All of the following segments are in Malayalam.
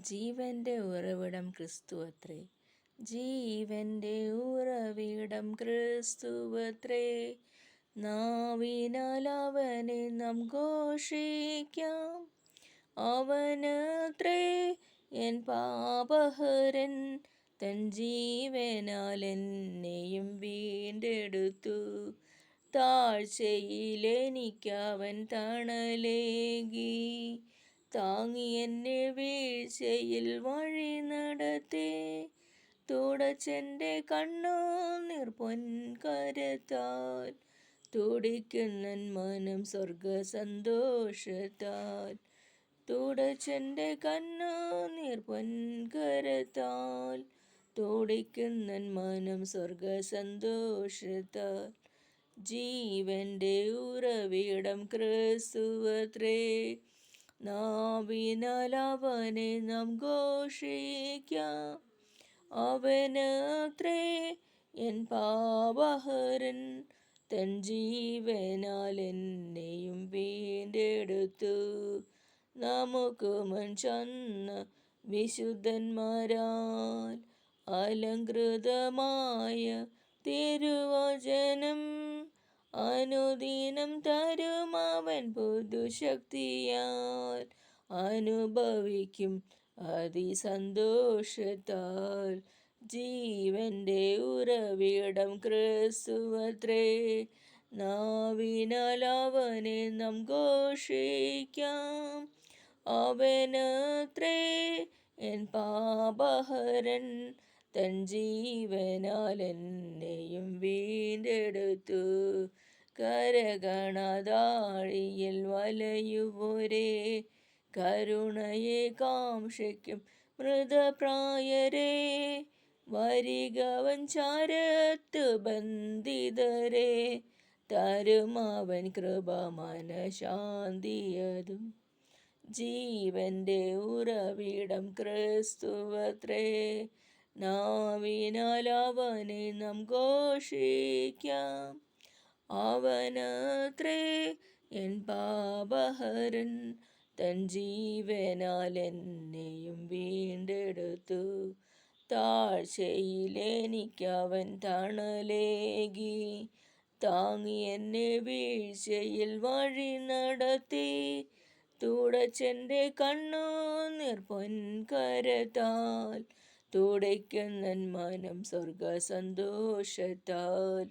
ജീവന്റെ ഉറവിടം ക്രിസ്തുവത്രേ. ജീവന്റെ ഉറവിടം ക്രിസ്തുവത്രേ. നാവിനാൽ അവനെ നാം ഘോഷിക്കാം. അവനത്രേ എൻ പാപഹരൻ. തൻ ജീവനാൽ എന്നെയും വീണ്ടെടുത്തു. താഴ്ചയിലെനിക്കവൻ തണലേകി. താങ്ങി എന്നെ വീഴ്ചയിൽ വഴി നടത്തി. തുടച്ചെൻ്റെ കണ്ണുനീർ പൊൻകരത്താൽ. തുടിക്കുന്നൻ മനം സ്വർഗ സന്തോഷത്താൽ. തുടച്ചെൻ്റെ കണ്ണുനീർ പൊൻകരത്താൽ. തുടിക്കുന്നൻ മനം സ്വർഗ സന്തോഷത്താൽ. ജീവന്റെ ഉറവിടം ക്രിസ്തുവത്രേ. നാവിനാൽ അവനെ നാം ഘോഷിക്കാം. അവനത്രേ എൻ പാപഹരൻ. തൻ ജീവനാൽ എന്നെയും വീണ്ടെടുത്തു. നമുക്ക് മുൻചെന്ന വിശുദ്ധന്മാരാൽ അലങ്കൃതമായ തിരുവചനം അനുദിനം തരുമവൻ പുതുശക്തിയാൽ. അനുഭവിക്കും അതിസന്തോഷത്താൽ. ജീവന്റെ ഉറവിടം ക്രിസ്തുവത്രേ. നാവിനാൽ അവനെ നാം ഘോഷിക്കാം. അവനത്രേ എൻ പാപഹരൻ. തൻ ജീവനാൽ എന്നെയും വീണ്ടെടുത്തു. കരകണതാഴിയിൽ വലയുവോരേ, കരുണയെ കാംക്ഷിക്കും മൃതപ്രായരേ. വരികവൻ ചാരത്തു ബന്ധിതരേ. തരുമവൻ കൃപ മനഃശാന്തിയതും. ജീവന്റെ ഉറവിടം ക്രിസ്തുവത്രേ. നാവിനാൽ അവനെ നാം ഘോഷിക്കാം. അവനത്രേ എൻ പാപഹരൻ. തൻ ജീവനാൽ എന്നെയും വീണ്ടെടുത്തു. താഴ്ചയിലെനിക്കവൻ തണലേകി. താങ്ങി എന്നെ വീഴ്ചയിൽ വഴി നടത്തി. തുടച്ചെൻ്റെ കണ്ണുനീർ പൊൻകരത്താൽ. തുടിക്കുന്നൻ മനം സ്വർഗ സന്തോഷത്താൽ.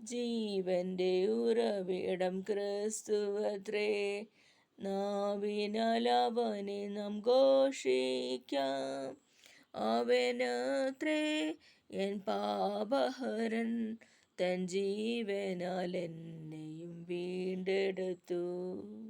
ജീവന്റെ ഉറവിടം ക്രിസ്തുവത്രേ. നാവിനാൽ അവനെ നാം ഘോഷിക്കാം. അവനത്രേ എൻ പാപഹരൻ. തൻ ജീവനാൽ എന്നെയും വീണ്ടെടുത്തു.